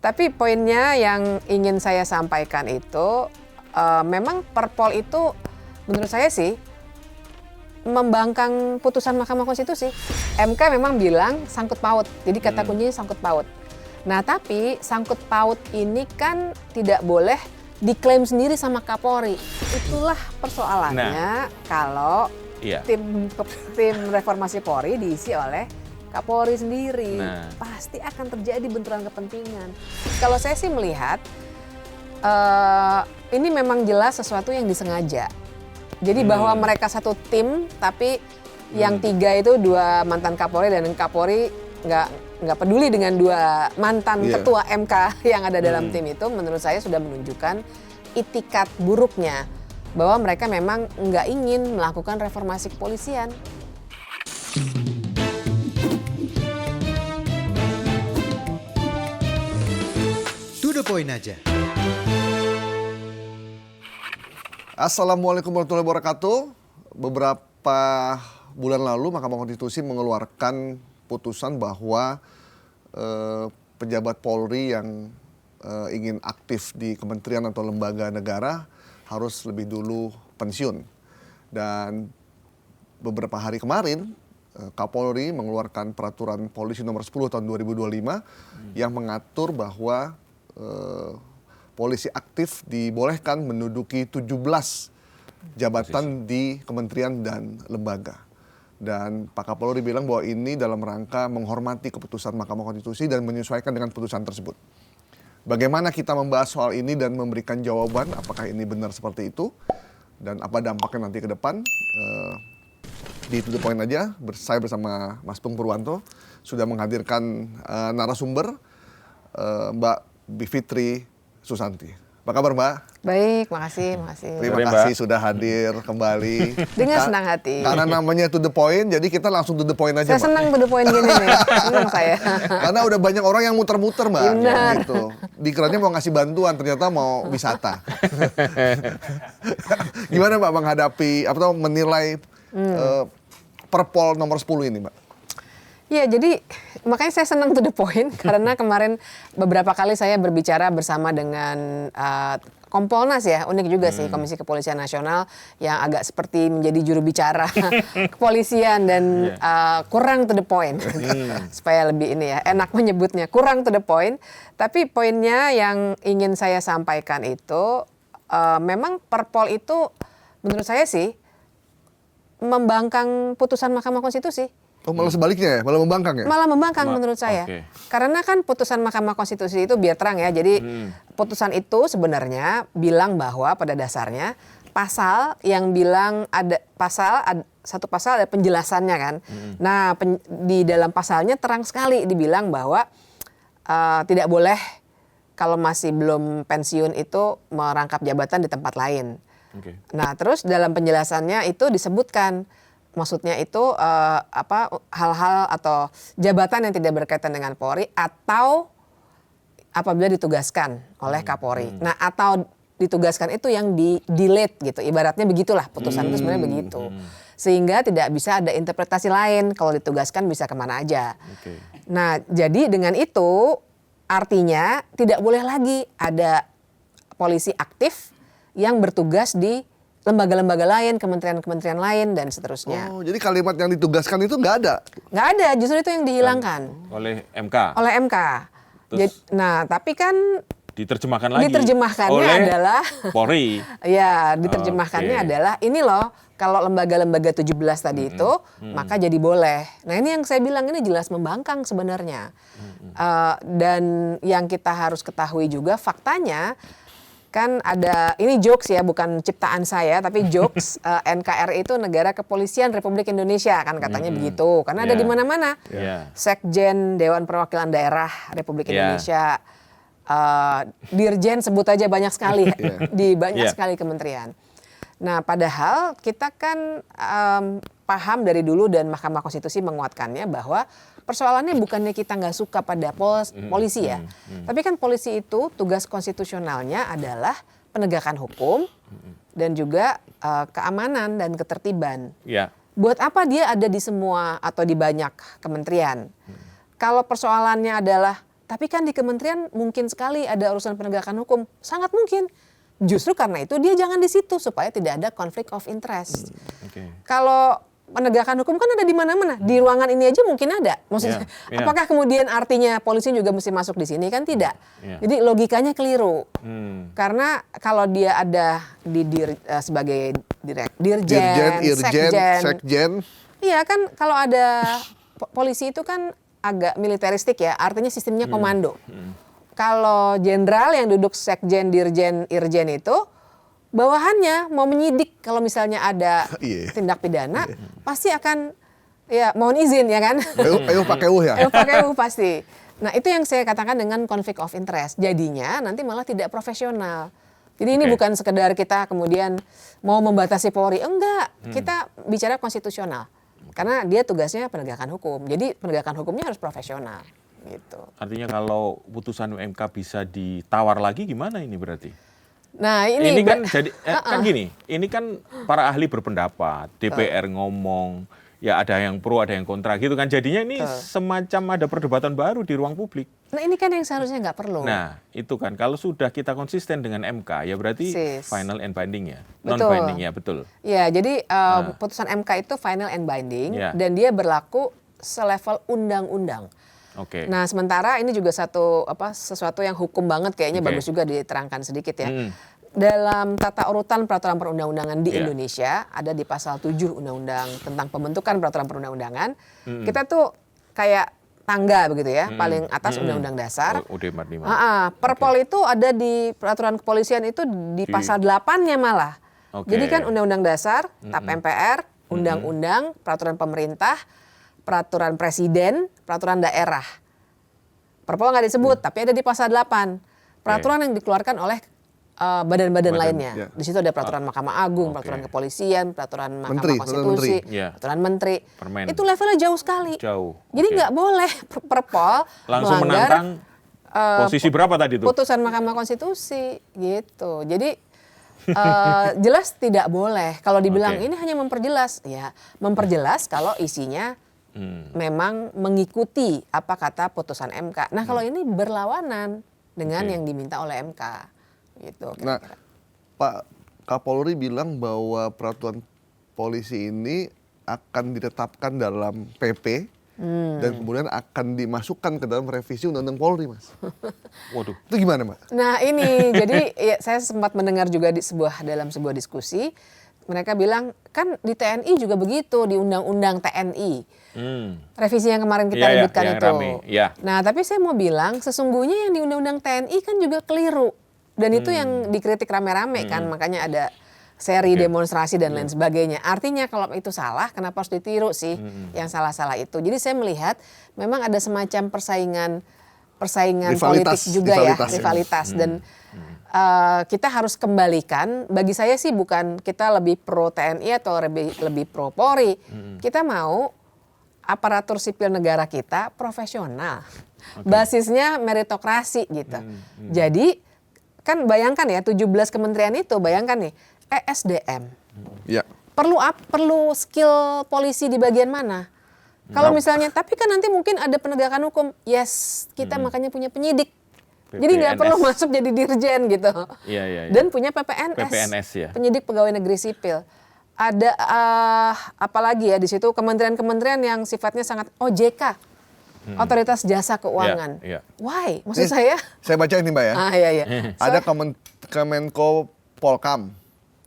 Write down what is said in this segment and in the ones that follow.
Tapi poinnya yang ingin saya sampaikan itu memang Perpol itu menurut saya sih membangkang putusan Mahkamah Konstitusi. MK memang bilang sangkut paut, jadi kata kuncinya sangkut paut. Nah tapi sangkut paut ini kan tidak boleh diklaim sendiri sama Kapolri. Itulah persoalannya kalau tim reformasi Polri diisi oleh Kapolri sendiri. Pasti akan terjadi benturan kepentingan. Kalau saya sih melihat ini memang jelas sesuatu yang disengaja. Jadi bahwa mereka satu tim, tapi yang tiga itu dua mantan Kapolri dan Kapolri nggak peduli dengan dua mantan ketua MK yang ada dalam tim itu, menurut saya sudah menunjukkan itikat buruknya bahwa mereka memang nggak ingin melakukan reformasi kepolisian. To the point aja. Assalamualaikum warahmatullahi wabarakatuh. Beberapa bulan lalu Mahkamah Konstitusi mengeluarkan putusan bahwa pejabat Polri yang ingin aktif di kementerian atau lembaga negara harus lebih dulu pensiun. Dan beberapa hari kemarin Kapolri mengeluarkan peraturan polisi nomor 10 tahun 2025 yang mengatur bahwa polisi aktif dibolehkan menduduki 17 jabatan di kementerian dan lembaga. Dan Pak Kapolri bilang bahwa ini dalam rangka menghormati keputusan Mahkamah Konstitusi dan menyesuaikan dengan putusan tersebut. Bagaimana kita membahas soal ini dan memberikan jawaban apakah ini benar seperti itu dan apa dampaknya nanti ke depan, di To The Point aja, saya bersama Mas Pung Purwanto sudah menghadirkan narasumber Mbak Bivitri Susanti. Apa kabar Mbak? Baik, makasih. Terima kasih sudah hadir kembali. Dengan senang hati. Karena namanya To The Point, jadi kita langsung To The Point aja Saya Mbak. senang To The Point gini nih, senang saya. Karena udah banyak orang yang muter-muter Mbak. Benar. Gitu. Dikiranya mau ngasih bantuan, ternyata mau wisata. Gimana Mbak menghadapi, atau menilai Perpol nomor 10 ini Mbak? Ya, jadi makanya saya senang To The Point karena kemarin beberapa kali saya berbicara bersama dengan Kompolnas ya, unik juga sih Komisi Kepolisian Nasional yang agak seperti menjadi juru bicara kepolisian dan kurang to the point, supaya lebih ini ya enak menyebutnya, kurang to the point. Tapi poinnya yang ingin saya sampaikan itu memang Perpol itu menurut saya sih membangkang putusan Mahkamah Konstitusi. Oh malah sebaliknya ya, malah membangkang ya? Malah membangkang menurut saya. Karena kan putusan Mahkamah Konstitusi itu biar terang ya. Jadi putusan itu sebenarnya bilang bahwa pada dasarnya pasal yang bilang ada satu pasal ada penjelasannya kan. Nah di dalam pasalnya terang sekali dibilang bahwa tidak boleh kalau masih belum pensiun itu merangkap jabatan di tempat lain. Nah terus dalam penjelasannya itu disebutkan maksudnya itu hal-hal atau jabatan yang tidak berkaitan dengan Polri atau apabila ditugaskan oleh Kapolri. Nah atau ditugaskan itu yang di-delete gitu. Ibaratnya begitulah putusan itu sebenarnya begitu. Sehingga tidak bisa ada interpretasi lain kalau ditugaskan bisa kemana aja. Nah jadi dengan itu artinya tidak boleh lagi ada polisi aktif yang bertugas di lembaga-lembaga lain, kementerian-kementerian lain, dan seterusnya. Oh, jadi kalimat yang ditugaskan itu nggak ada? Nggak ada, justru itu yang dihilangkan. Oleh MK? Oleh MK. Nah, tapi kan diterjemahkan lagi diterjemahkannya oleh adalah Polri. Ya, diterjemahkannya adalah ini loh, kalau lembaga-lembaga 17 tadi itu, maka jadi boleh. Nah ini yang saya bilang ini jelas membangkang sebenarnya. Dan yang kita harus ketahui juga faktanya, kan ada, ini jokes ya, bukan ciptaan saya, tapi jokes. NKRI itu Negara Kepolisian Republik Indonesia, kan katanya begitu. Karena ada di mana-mana. Sekjen Dewan Perwakilan Daerah Republik Indonesia, Dirjen sebut aja banyak sekali, di banyak sekali kementerian. Nah padahal kita kan paham dari dulu dan Mahkamah Konstitusi menguatkannya bahwa persoalannya bukannya kita nggak suka pada polisi ya. Tapi kan polisi itu tugas konstitusionalnya adalah penegakan hukum dan juga keamanan dan ketertiban. Buat apa dia ada di semua atau di banyak kementerian? Kalau persoalannya adalah tapi kan di kementerian mungkin sekali ada urusan penegakan hukum. Sangat mungkin. Justru karena itu dia jangan di situ supaya tidak ada konflik of interest. Kalau penegakan hukum kan ada di mana-mana. Di ruangan ini aja mungkin ada. Maksudnya, apakah kemudian artinya polisi juga mesti masuk di sini? Kan tidak. Jadi logikanya keliru. Karena kalau dia ada di sebagai dirjen, sekjen. Iya kan kalau ada polisi itu kan agak militeristik ya. Artinya sistemnya komando. Kalau jenderal yang duduk sekjen, dirjen, irjen itu bawahannya mau menyidik kalau misalnya ada tindak pidana pasti akan ya mohon izin ya kan. Pakai ya. Pakai pasti. Nah itu yang saya katakan dengan conflict of interest. Jadinya nanti malah tidak profesional. Jadi ini bukan sekedar kita kemudian mau membatasi Polri. Enggak, kita bicara konstitusional. Karena dia tugasnya penegakan hukum. Jadi penegakan hukumnya harus profesional. Gitu. Artinya kalau putusan MK bisa ditawar lagi gimana ini berarti? Nah ini kan jadi kan gini, ini kan para ahli berpendapat, DPR ngomong, ya ada yang pro, ada yang kontra gitu kan. Jadinya ini semacam ada perdebatan baru di ruang publik. Nah ini kan yang seharusnya nggak perlu. Nah itu kan kalau sudah kita konsisten dengan MK ya berarti final and binding ya, non binding ya betul. Ya jadi putusan MK itu final and binding dan dia berlaku selevel undang-undang. Nah sementara ini juga sesuatu yang hukum banget kayaknya bagus juga diterangkan sedikit ya. Dalam tata urutan peraturan perundang-undangan di Indonesia ada di pasal 7 undang-undang tentang pembentukan peraturan perundang-undangan. Kita tuh kayak tangga begitu ya, paling atas undang-undang dasar. UUD 45. Perpol itu ada di peraturan kepolisian itu di pasal 8-nya malah. Jadi kan undang-undang dasar, TAP MPR, undang-undang, peraturan pemerintah, peraturan presiden, peraturan daerah. Perpol nggak disebut, tapi ada di pasal 8. Peraturan yang dikeluarkan oleh badan-badan lainnya. Di situ ada peraturan Mahkamah Agung, peraturan kepolisian, peraturan Mahkamah Konstitusi, peraturan menteri. Itu levelnya jauh sekali. Jadi nggak boleh Perpol langsung menantang posisi berapa tadi itu? Putusan Mahkamah Konstitusi gitu. Jadi jelas tidak boleh. Kalau dibilang ini hanya memperjelas, ya memperjelas kalau isinya memang mengikuti apa kata putusan MK. Nah kalau ini berlawanan dengan yang diminta oleh MK. Gitu, nah Pak Kapolri bilang bahwa peraturan polisi ini akan ditetapkan dalam PP dan kemudian akan dimasukkan ke dalam revisi Undang-Undang Polri, Mas. Waduh. Itu gimana, Mas? Nah ini jadi ya, saya sempat mendengar juga dalam sebuah diskusi. Mereka bilang kan di TNI juga begitu, di Undang-Undang TNI. Revisi yang kemarin kita ributkan itu. Nah tapi saya mau bilang sesungguhnya yang di Undang-Undang TNI kan juga keliru. Dan itu yang dikritik rame-rame kan, makanya ada seri demonstrasi dan lain sebagainya. Artinya kalau itu salah, kenapa harus ditiru sih yang salah-salah itu? Jadi saya melihat memang ada semacam persaingan politik juga rivalitas. Dan kita harus kembalikan, bagi saya sih bukan kita lebih pro TNI atau lebih pro Polri. Kita mau aparatur sipil negara kita profesional. Basisnya meritokrasi gitu. Jadi kan bayangkan ya 17 kementerian itu, bayangkan nih ESDM. Perlu skill polisi di bagian mana? Kalau misalnya, tapi kan nanti mungkin ada penegakan hukum. Yes, kita makanya punya penyidik. Jadi nggak perlu masuk jadi dirjen gitu. Dan punya PPNS, penyidik pegawai negeri sipil. Ada apalagi ya di situ kementerian-kementerian yang sifatnya sangat OJK. Otoritas Jasa Keuangan. Why? Maksud saya baca ini Mbak ya. Ada Kemenko Polkam,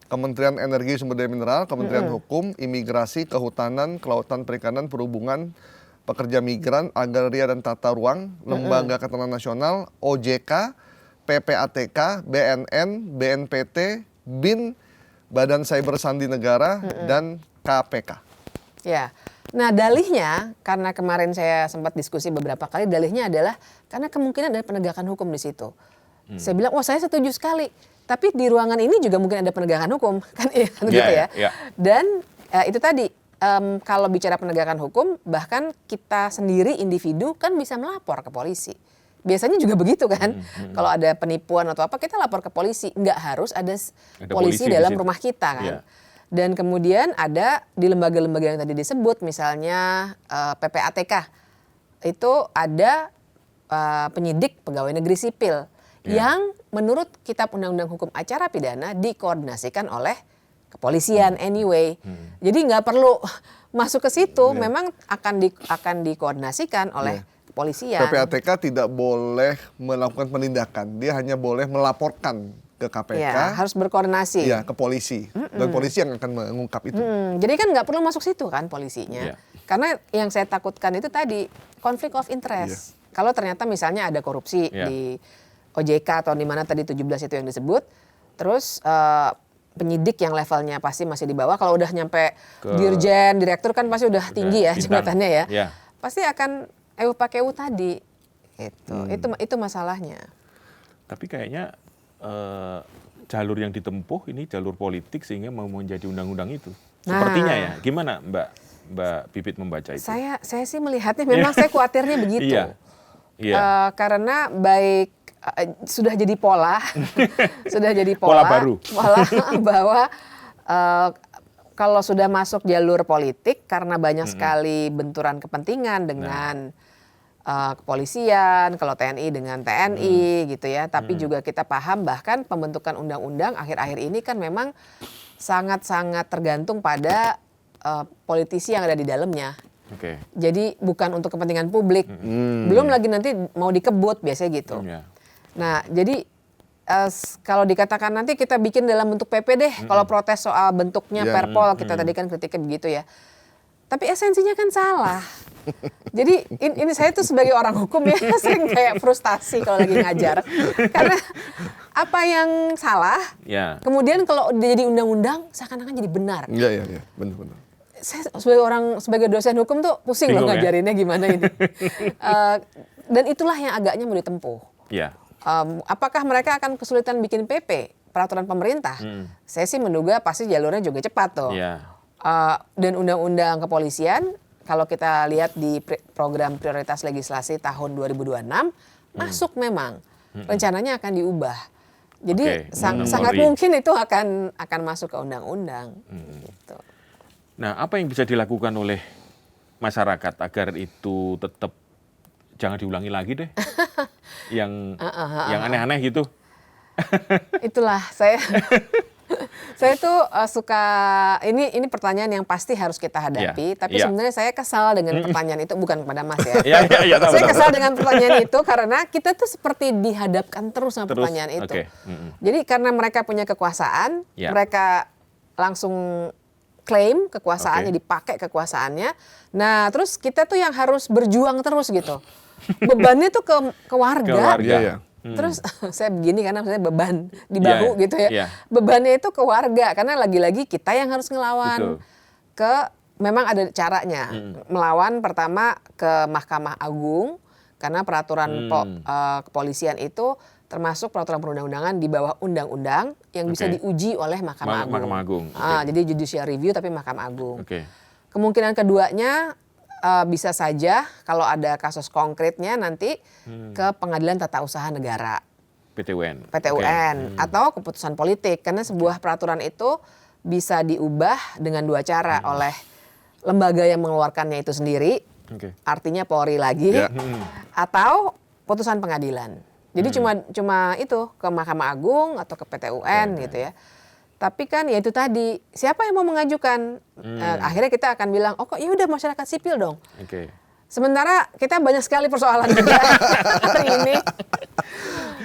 Kementerian Energi Sumber Daya Mineral, Kementerian Hukum, Imigrasi, Kehutanan, Kelautan Perikanan, Perhubungan, Pekerja Migran, Agraria dan Tata Ruang, Lembaga Ketahanan Nasional, OJK, PPATK, BNN, BNPT, BIN, Badan Cyber Sandi Negara, dan KPK. Ya. Nah dalihnya, karena kemarin saya sempat diskusi beberapa kali, dalihnya adalah karena kemungkinan ada penegakan hukum di situ. Saya bilang, wah saya setuju sekali. Tapi di ruangan ini juga mungkin ada penegakan hukum, kan gitu ya. Dan itu tadi, kalau bicara penegakan hukum, bahkan kita sendiri individu kan bisa melapor ke polisi. Biasanya juga begitu kan. Kalau ada penipuan atau apa, kita lapor ke polisi. Nggak harus ada polisi dalam rumah kita kan. Dan kemudian ada di lembaga-lembaga yang tadi disebut, misalnya PPATK, itu ada penyidik pegawai negeri sipil yang menurut Kitab Undang-Undang Hukum Acara Pidana dikoordinasikan oleh kepolisian anyway. Jadi nggak perlu masuk ke situ, memang akan dikoordinasikan oleh kepolisian. PPATK tidak boleh melakukan penindakan, dia hanya boleh melaporkan ke KPK. Ya, harus berkoordinasi. Ya, ke polisi. Dan polisi yang akan mengungkap itu. Jadi kan nggak perlu masuk situ kan polisinya. Iya. Karena yang saya takutkan itu tadi konflik of interest. Kalau ternyata misalnya ada korupsi di OJK atau di mana tadi 17 itu yang disebut, terus penyidik yang levelnya pasti masih di bawah, kalau udah nyampe dirjen, direktur kan pasti udah tinggi ya jabatannya ya. Pasti akan pakai tadi. Itu masalahnya. Tapi kayaknya jalur yang ditempuh ini jalur politik sehingga mau menjadi undang-undang itu. Sepertinya ya. Gimana Mbak Pipit membaca itu? Saya sih melihatnya memang saya khawatirnya begitu. Karena baik sudah jadi pola, Pola baru. Bahwa kalau sudah masuk jalur politik karena banyak sekali benturan kepentingan dengan kepolisian, kalau TNI dengan TNI gitu ya. Tapi juga kita paham bahkan pembentukan undang-undang akhir-akhir ini kan memang sangat-sangat tergantung pada politisi yang ada di dalamnya. Jadi bukan untuk kepentingan publik. Belum lagi nanti mau dikebut biasanya gitu. Nah, jadi kalau dikatakan nanti kita bikin dalam bentuk PP deh, kalau protes soal bentuknya perpol, kita tadi kan kritiknya begitu ya. Tapi esensinya kan salah. Jadi ini saya tuh sebagai orang hukum ya sering kayak frustasi kalau lagi ngajar. Karena apa yang salah, kemudian kalau jadi undang-undang seakan-akan jadi benar. Iya, benar-benar. Saya sebagai dosen hukum tuh pusing loh ngajarinnya gimana ini. Dan itulah yang agaknya mau ditempuh. Apakah mereka akan kesulitan bikin PP, peraturan pemerintah? Saya sih menduga pasti jalurnya juga cepat tuh. Dan undang-undang kepolisian, kalau kita lihat di program prioritas legislasi tahun 2026, masuk memang. Rencananya akan diubah. Jadi sangat mungkin itu akan masuk ke undang-undang. Gitu. Nah, apa yang bisa dilakukan oleh masyarakat agar itu tetap jangan diulangi lagi deh, yang aneh-aneh gitu? Itulah saya tuh suka ini pertanyaan yang pasti harus kita hadapi. Tapi sebenarnya saya kesal dengan pertanyaan itu, bukan kepada Mas ya. Saya kesal dengan pertanyaan itu karena kita tuh seperti dihadapkan terus sama pertanyaan itu. Jadi karena mereka punya kekuasaan, mereka langsung klaim kekuasaannya, dipakai kekuasaannya. Nah, terus kita tuh yang harus berjuang terus gitu. Bebannya tuh ke warga. Terus saya begini karena saya beban di bahu gitu ya. Bebannya itu ke warga karena lagi-lagi kita yang harus ngelawan. Memang ada caranya. Melawan pertama ke Mahkamah Agung karena peraturan kepolisian itu termasuk peraturan perundang-undangan di bawah undang-undang yang bisa diuji oleh Mahkamah Agung. Jadi judicial review tapi Mahkamah Agung. Kemungkinan keduanya bisa saja kalau ada kasus konkretnya nanti ke Pengadilan Tata Usaha Negara. PT-UN. Atau keputusan politik. Karena sebuah peraturan itu bisa diubah dengan dua cara. Oleh lembaga yang mengeluarkannya itu sendiri. Artinya Polri lagi. Atau putusan pengadilan. Jadi cuma itu ke Mahkamah Agung atau ke PT-UN gitu ya. Tapi kan ya itu tadi, siapa yang mau mengajukan? Akhirnya kita akan bilang, oh kok ya udah masyarakat sipil dong. Sementara kita banyak sekali persoalan juga hari ini.